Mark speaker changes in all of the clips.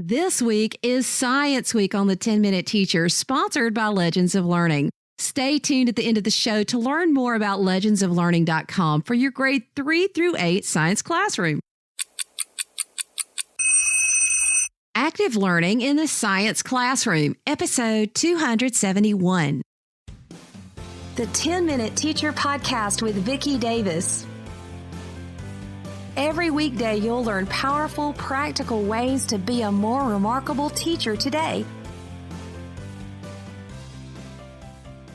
Speaker 1: This week is Science Week on the 10-Minute Teacher, sponsored by Legends of Learning. Stay tuned at the end of the show to learn more about legendsoflearning.com for your grade 3 through 8 science classroom. Active Learning in the Science Classroom, episode 271.
Speaker 2: The 10-Minute Teacher Podcast with Vicki Davis. Every weekday, you'll learn powerful, practical ways to be a more remarkable teacher today.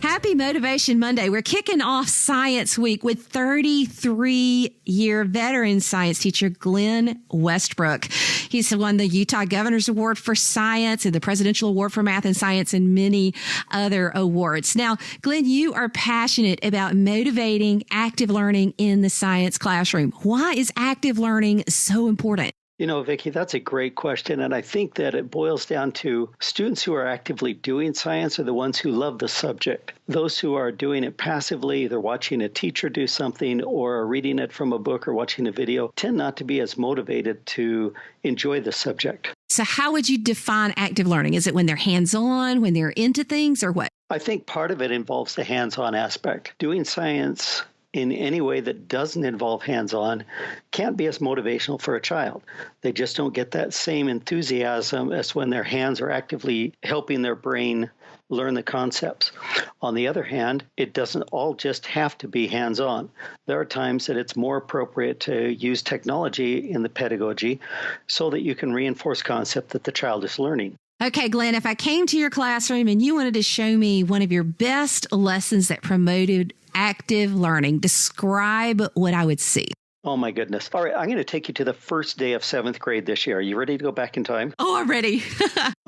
Speaker 1: Happy Motivation Monday. We're kicking off Science Week with 33-year veteran science teacher Glen Westbrook. He's won the Utah Governor's Award for Science and the Presidential Award for Math and Science and many other awards. Now, Glen, you are passionate about motivating active learning in the science classroom. Why is active learning so important?
Speaker 3: You know, Vicki, that's a great question. And I think that it boils down to students who are actively doing science are the ones who love the subject. Those who are doing it passively, either watching a teacher do something or reading it from a book or watching a video, tend not to be as motivated to enjoy the subject.
Speaker 1: So how would you define active learning? Is it when they're hands-on, when they're into things, or what?
Speaker 3: I think part of it involves the hands-on aspect. Doing science in any way that doesn't involve hands-on can't be as motivational for a child. They just don't get that same enthusiasm as when their hands are actively helping their brain learn the concepts. On the other hand, it doesn't all just have to be hands-on. There are times that it's more appropriate to use technology in the pedagogy so that you can reinforce concept that the child is learning.
Speaker 1: Okay, Glen, if I came to your classroom and you wanted to show me one of your best lessons that promoted active learning, describe what I would see.
Speaker 3: Oh, my goodness. All right, I'm going to take you to the first day of 7th grade this year. Are you ready to go back in time?
Speaker 1: Oh, I'm ready.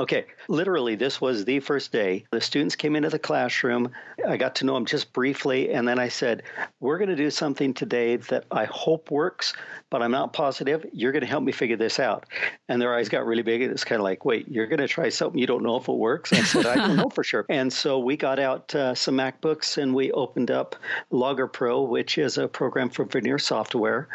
Speaker 3: Okay, literally, this was the first day. The students came into the classroom. I got to know them just briefly, and then I said, we're going to do something today that I hope works, but I'm not positive. You're going to help me figure this out. And their eyes got really big. It's kind of like, wait, you're going to try something you don't know if it works? I said, I don't know for sure. And so we got out some MacBooks, and we opened up Logger Pro, which is a program for Veneer software,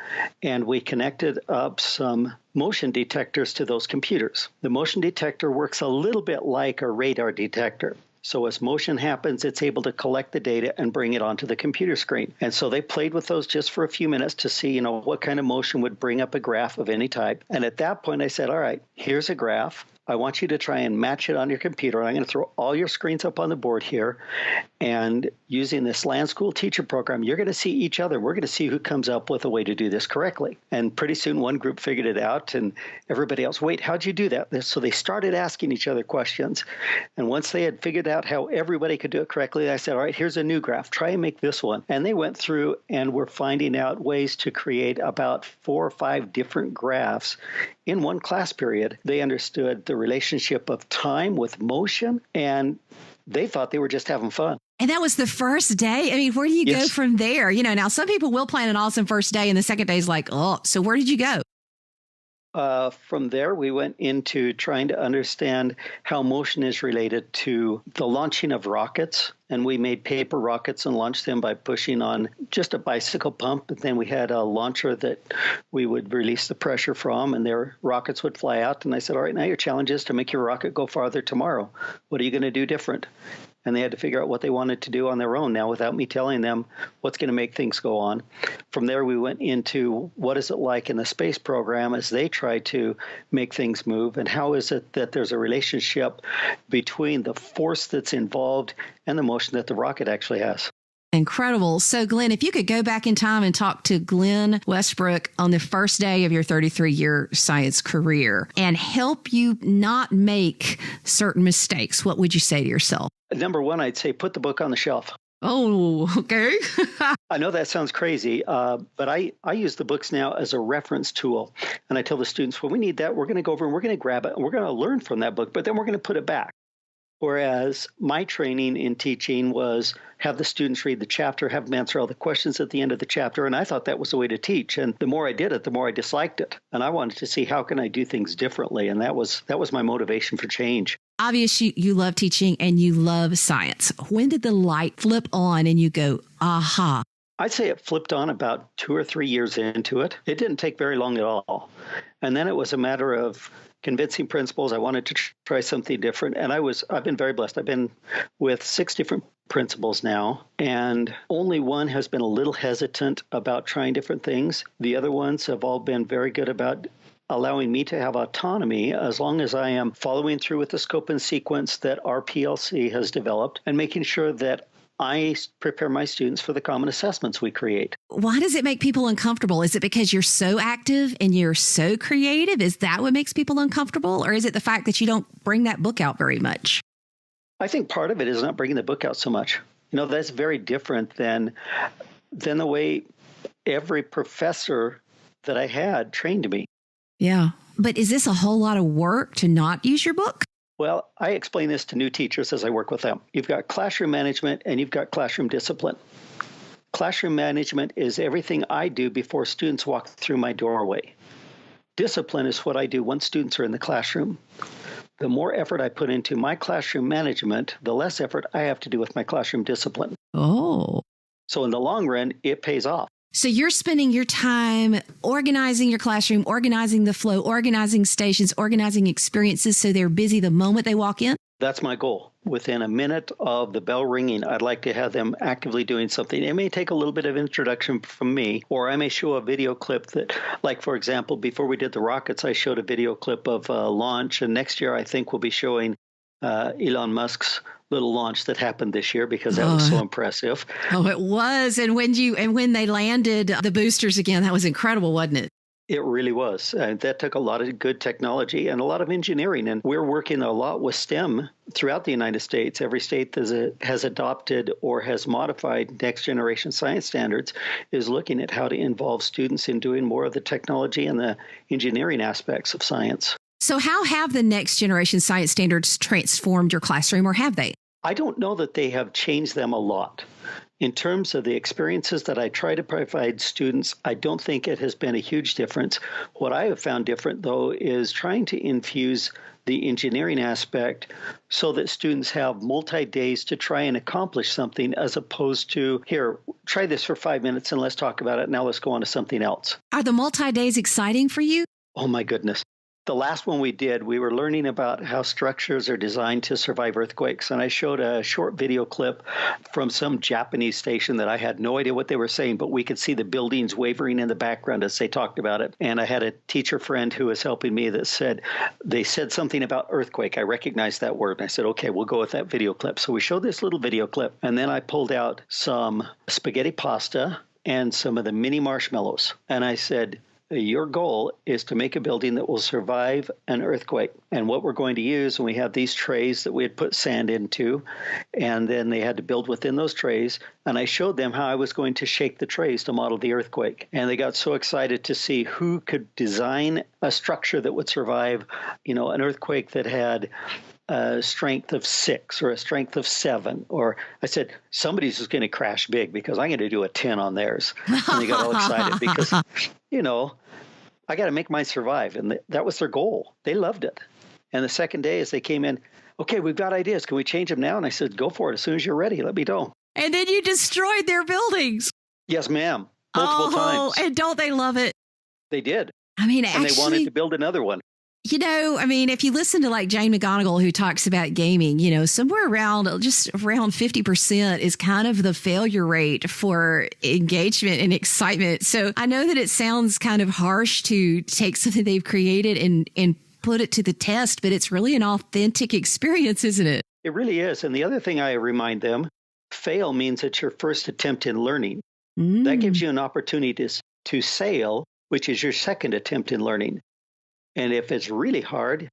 Speaker 3: and we connected up some motion detectors to those computers. The motion detector works a little bit like a radar detector. So as motion happens, it's able to collect the data and bring it onto the computer screen. And so they played with those just for a few minutes to see, what kind of motion would bring up a graph of any type. And at that point, I said, all right, here's a graph. I want you to try and match it on your computer. I'm going to throw all your screens up on the board here. And using this Land School Teacher Program, you're going to see each other. We're going to see who comes up with a way to do this correctly. And pretty soon, one group figured it out, and everybody else, wait, how'd you do that? So they started asking each other questions. And once they had figured out how everybody could do it correctly, I said, all right, here's a new graph. Try and make this one. And they went through and were finding out ways to create about 4 or 5 different graphs in one class period. They understood the relationship of time with motion, and they thought they were just having fun.
Speaker 1: And that was the first day? I mean, where do you go from there? Now some people will plan an awesome first day, and the second day is like, oh, so where did you go?
Speaker 3: From there, we went into trying to understand how motion is related to the launching of rockets. And we made paper rockets and launched them by pushing on just a bicycle pump. And then we had a launcher that we would release the pressure from, and their rockets would fly out. And I said, all right, now your challenge is to make your rocket go farther tomorrow. What are you going to do different? And they had to figure out what they wanted to do on their own now without me telling them what's going to make things go on. From there, we went into what is it like in the space program as they try to make things move, and how is it that there's a relationship between the force that's involved and the motion that the rocket actually has.
Speaker 1: Incredible. So, Glen, if you could go back in time and talk to Glen Westbrook on the first day of your 33-year science career and help you not make certain mistakes, what would you say to yourself?
Speaker 3: Number one, I'd say put the book on the shelf.
Speaker 1: Oh, okay.
Speaker 3: I know that sounds crazy, but I use the books now as a reference tool. And I tell the students, when we need that, we're going to go over and we're going to grab it and we're going to learn from that book, but then we're going to put it back. Whereas my training in teaching was have the students read the chapter, have them answer all the questions at the end of the chapter. And I thought that was the way to teach. And the more I did it, the more I disliked it. And I wanted to see how can I do things differently. And that was my motivation for change.
Speaker 1: Obviously, you love teaching and you love science. When did the light flip on and you go, aha?
Speaker 3: I'd say it flipped on about 2 or 3 years into it. It didn't take very long at all. And then it was a matter of convincing principals. I wanted to try something different. And I've been very blessed. I've been with 6 different principals now, and only one has been a little hesitant about trying different things. The other ones have all been very good about allowing me to have autonomy as long as I am following through with the scope and sequence that our PLC has developed and making sure that I prepare my students for the common assessments we create.
Speaker 1: Why does it make people uncomfortable? Is it because you're so active and you're so creative? Is that what makes people uncomfortable? Or is it the fact that you don't bring that book out very much?
Speaker 3: I think part of it is not bringing the book out so much. That's very different than the way every professor that I had trained me.
Speaker 1: Yeah. But is this a whole lot of work to not use your book?
Speaker 3: Well, I explain this to new teachers as I work with them. You've got classroom management and you've got classroom discipline. Classroom management is everything I do before students walk through my doorway. Discipline is what I do once students are in the classroom. The more effort I put into my classroom management, the less effort I have to do with my classroom discipline.
Speaker 1: Oh.
Speaker 3: So in the long run, it pays off.
Speaker 1: So you're spending your time organizing your classroom, organizing the flow, organizing stations, organizing experiences so they're busy the moment they walk in?
Speaker 3: That's my goal. Within a minute of the bell ringing, I'd like to have them actively doing something. It may take a little bit of introduction from me, or I may show a video clip that, like, for example, before we did the rockets, I showed a video clip of a launch. And next year, I think we'll be showing Elon Musk's little launch that happened this year because that was so impressive.
Speaker 1: Oh, it was. And when they landed the boosters again, that was incredible, wasn't it?
Speaker 3: It really was. That took a lot of good technology and a lot of engineering. And we're working a lot with STEM throughout the United States. Every state that has adopted or has modified next generation science standards is looking at how to involve students in doing more of the technology and the engineering aspects of science.
Speaker 1: So how have the next generation science standards transformed your classroom, or have they?
Speaker 3: I don't know that they have changed them a lot. In terms of the experiences that I try to provide students, I don't think it has been a huge difference. What I have found different, though, is trying to infuse the engineering aspect so that students have multi-days to try and accomplish something, as opposed to, here, try this for 5 minutes and let's talk about it. Now let's go on to something else.
Speaker 1: Are the multi-days exciting for you?
Speaker 3: Oh, my goodness. The last one we did, we were learning about how structures are designed to survive earthquakes. And I showed a short video clip from some Japanese station that I had no idea what they were saying, but we could see the buildings wavering in the background as they talked about it. And I had a teacher friend who was helping me that said, they said something about earthquake. I recognized that word. And I said, okay, we'll go with that video clip. So we showed this little video clip. And then I pulled out some spaghetti pasta and some of the mini marshmallows. And I said, your goal is to make a building that will survive an earthquake. And what we're going to use, and we have these trays that we had put sand into, and then they had to build within those trays. And I showed them how I was going to shake the trays to model the earthquake. And they got so excited to see who could design a structure that would survive, an earthquake that had a strength of 6 or a strength of 7. Or I said, somebody's just going to crash big because I'm going to do a 10 on theirs. And they got all excited because, I got to make mine survive. And that was their goal. They loved it. And the second day as they came in, okay, we've got ideas. Can we change them now? And I said, go for it. As soon as you're ready, let me know.
Speaker 1: And then you destroyed their buildings.
Speaker 3: Yes, ma'am. Multiple times.
Speaker 1: And don't they love it?
Speaker 3: They did.
Speaker 1: I mean,
Speaker 3: and they wanted to build another one.
Speaker 1: If you listen to like Jane McGonigal, who talks about gaming, somewhere around 50% is kind of the failure rate for engagement and excitement. So I know that it sounds kind of harsh to take something they've created and put it to the test, but it's really an authentic experience, isn't it?
Speaker 3: It really is. And the other thing I remind them, fail means it's your first attempt in learning. That gives you an opportunity to sail, which is your second attempt in learning. And if it's really hard,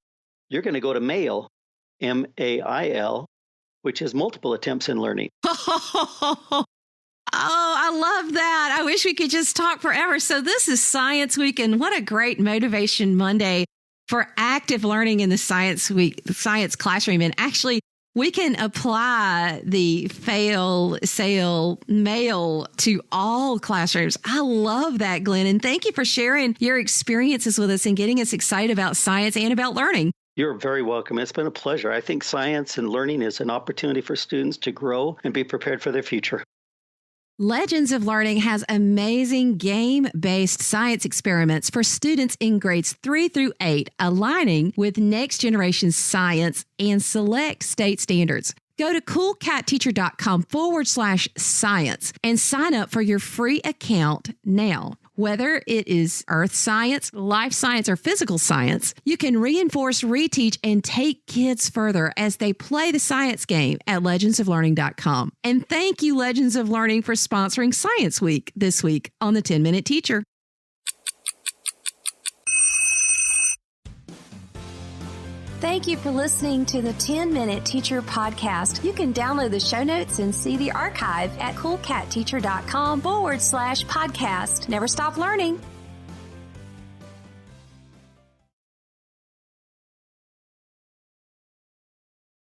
Speaker 3: you're going to go to MAIL, MAIL, which is multiple attempts in learning.
Speaker 1: Oh, I love that. I wish we could just talk forever. So this is Science Week, and what a great Motivation Monday for active learning in the Science classroom. And actually, we can apply the fail, sail, MAIL to all classrooms. I love that, Glenn. And thank you for sharing your experiences with us and getting us excited about science and about learning.
Speaker 3: You're very welcome. It's been a pleasure. I think science and learning is an opportunity for students to grow and be prepared for their future.
Speaker 1: Legends of Learning has amazing game-based science experiments for students in grades 3 through 8, aligning with next generation science and select state standards. Go to coolcatteacher.com/science and sign up for your free account now. Whether it is earth science, life science, or physical science, you can reinforce, reteach, and take kids further as they play the science game at legendsoflearning.com. And thank you, Legends of Learning, for sponsoring Science Week this week on the 10-Minute Teacher.
Speaker 2: Thank you for listening to the 10-Minute Teacher podcast. You can download the show notes and see the archive at coolcatteacher.com/podcast. Never stop learning.